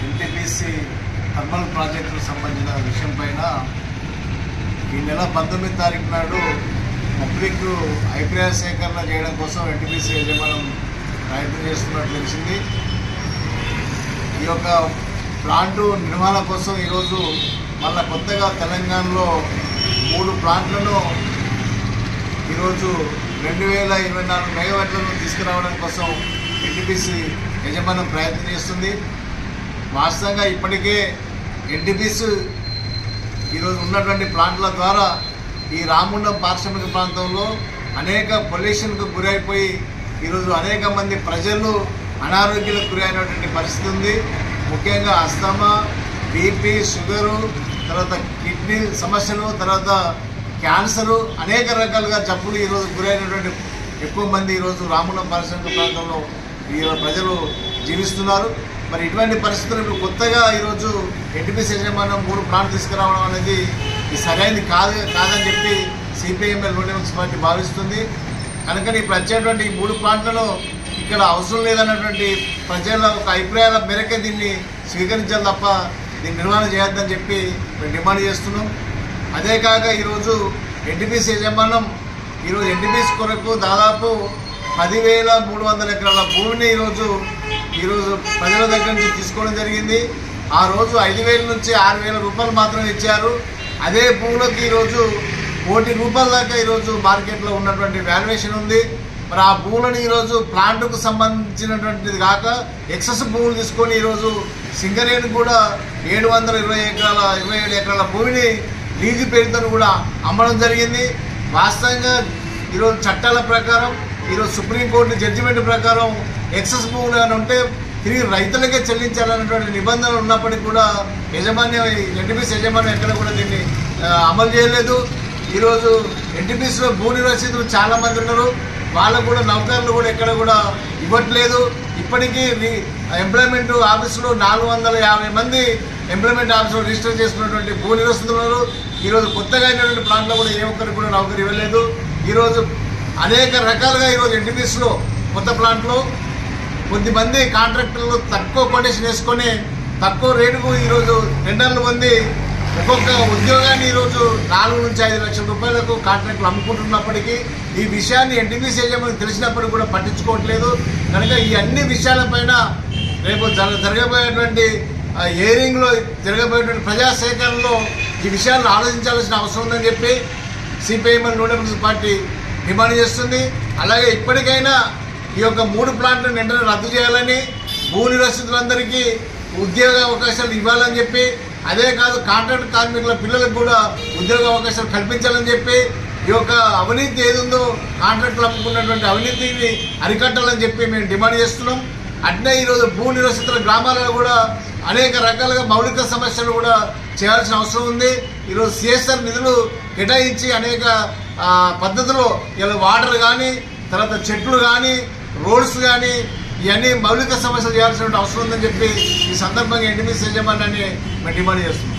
NTPC thermal ప్రాజెక్టుకు సంబంధించిన విషయం పైన ఈ నెల 19వ తారీఖు నాడు పబ్లిక్ అభిప్రాయ సేకరణ చేయడం కోసం ఎన్టీపీసీ యజమానం ప్రయత్నం చేస్తున్నట్టు తెలిసింది. ఈ యొక్క ప్లాంటు నిర్మాణం కోసం ఈరోజు మళ్ళా కొత్తగా తెలంగాణలో 3 ప్లాంట్లను ఈరోజు 2024 మెగావాట్లను తీసుకురావడం కోసం ఎన్టీపీసీ యజమానం ప్రయత్నం చేస్తుంది. వాస్తవంగా ఇప్పటికే ఎన్టీపీసీ ఈరోజు ఉన్నటువంటి ప్లాంట్ల ద్వారా ఈ రామగుండం పారిశ్రామిక ప్రాంతంలో అనేక పొల్యూషన్కు గురైపోయి ఈరోజు అనేక మంది ప్రజలు అనారోగ్యాలకు గురైనటువంటి పరిస్థితి ఉంది. ముఖ్యంగా అస్తమా, బీపీ, షుగరు, తర్వాత కిడ్నీ సమస్యలు, తర్వాత క్యాన్సరు, అనేక రకాలుగా జబ్బులు ఈరోజు గురైనటువంటి ఎక్కువ మంది ఈరోజు రామగుండం పారిశ్రామిక ప్రాంతంలో ఈ ప్రజలు జీవిస్తున్నారు. మరి ఇటువంటి పరిస్థితులు కొత్తగా ఈరోజు ఎన్టీపీసీ యజమానం 3 ప్లాంట్ తీసుకురావడం అనేది సరైనది కాదని చెప్పి సిపిఐఎంఎల్ నోటిఫికేషన్ పార్టీ భావిస్తుంది. కనుక ఇప్పుడు వచ్చేటువంటి ఈ 3 ప్లాంట్లలో ఇక్కడ అవసరం లేదన్నటువంటి ప్రజల ఒక అభిప్రాయాల మేరకే దీన్ని స్వీకరించాలి తప్ప దీన్ని నిర్వహణ చేయొద్దని చెప్పి మేము డిమాండ్ చేస్తున్నాం. అదే కాక ఈరోజు ఎన్టీపీసీ యజమానం ఈరోజు ఎన్టీపీసీ కొరకు దాదాపు 10,300 ఎకరాల భూమిని ఈరోజు ప్రజల దగ్గర నుంచి తీసుకోవడం జరిగింది. ఆ రోజు 5,000 నుంచి 6,000 రూపాయలు మాత్రమే ఇచ్చారు. అదే భూములకు ఈరోజు ₹1,00,00,000 దాకా ఈరోజు మార్కెట్లో ఉన్నటువంటి వాల్యుయేషన్ ఉంది. మరి ఆ భూములను ఈరోజు ప్లాంట్కు సంబంధించినటువంటిది కాక ఎక్సెస్ భూములు తీసుకొని ఈరోజు సింగరేణి కూడా 727 ఎకరాల భూమిని లీజు పేరుతో కూడా అమ్మడం జరిగింది. వాస్తవంగా ఈరోజు చట్టాల ప్రకారం ఈరోజు సుప్రీంకోర్టు జడ్జిమెంట్ ప్రకారం ఎక్సెస్ భూములు ఏమైనా ఉంటే తిరిగి రైతులకే చెల్లించాలన్నటువంటి నిబంధనలు ఉన్నప్పటికీ కూడా ఎన్టీపీసీ యజమాన్యం ఎక్కడ కూడా దీన్ని అమలు చేయలేదు. ఈరోజు ఎన్టీపీసీలో భూమి రసీదులు చాలా మంది ఉన్నారు, వాళ్ళకు కూడా నౌకర్లు కూడా ఎక్కడ కూడా ఇవ్వట్లేదు. ఇప్పటికీ ఎంప్లాయ్మెంట్ ఆఫీసులో 450 మంది ఎంప్లాయ్మెంట్ ఆఫీసులో రిజిస్టర్ చేసుకున్నటువంటి భూ నిరస్తులు ఉన్నారు. ఈరోజు కొత్తగా అయినటువంటి ప్లాంట్లో కూడా ఏ ఒక్కరికి కూడా నౌకరు ఇవ్వలేదు. ఈరోజు అనేక రకాలుగా ఈరోజు ఎన్టీపీసీలో కొత్త ప్లాంట్లో కొద్దిమంది కాంట్రాక్టర్లు తక్కువ కొటేషన్ వేసుకొని తక్కువ రేటుకు ఈరోజు టెండర్లు పొంది ఒక్కొక్క ఉద్యోగాన్ని ఈరోజు 4 నుంచి 5 లక్షల రూపాయలకు కాంట్రాక్టులు అమ్ముకుంటున్నప్పటికీ ఈ విషయాన్ని ఎన్టీపీసీ యజమానికి తెలిసినప్పటికీ కూడా పట్టించుకోవట్లేదు. కనుక ఈ అన్ని విషయాలపైన రేపు జరగబోయేటువంటి హియరింగ్లో జరగబోయేటువంటి ప్రజా సేకరణలో ఈ విషయాలను ఆలోచించాల్సిన అవసరం ఉందని చెప్పి సిపిఐఎంఎల్ నోటిఫికేషన్ పార్టీ డిమాండ్ చేస్తుంది. అలాగే ఇప్పటికైనా ఈ యొక్క 3 ప్లాంట్లను వెంటనే రద్దు చేయాలని, భూ నిరసితులందరికీ ఉద్యోగ అవకాశాలు ఇవ్వాలని చెప్పి, అదే కాదు కాంట్రాక్ట్ కార్మికుల పిల్లలకు కూడా ఉద్యోగ అవకాశాలు కల్పించాలని చెప్పి, ఈ యొక్క అవినీతి ఏదుందో కాంట్రాక్టులు అమ్ముకున్నటువంటి అవినీతిని అరికట్టాలని చెప్పి మేము డిమాండ్ చేస్తున్నాం. అట్నే ఈరోజు భూ నిరసితుల గ్రామాలలో కూడా అనేక రకాలుగా మౌలిక సమస్యలు కూడా చేయాల్సిన అవసరం ఉంది. ఈరోజు సిఎస్ఆర్ నిధులు కేటాయించి అనేక పద్ధతుల్లో ఇలా వాటర్ కానీ, తర్వాత చెట్లు కానీ, రోడ్స్ కానీ ఇవన్నీ మౌలిక సమస్యలు చేయాల్సిన అవసరం ఉందని చెప్పి ఈ సందర్భంగా ఎన్టీపీసీ యజమాన్యాన్ని మేము డిమాండ్ చేస్తున్నాం.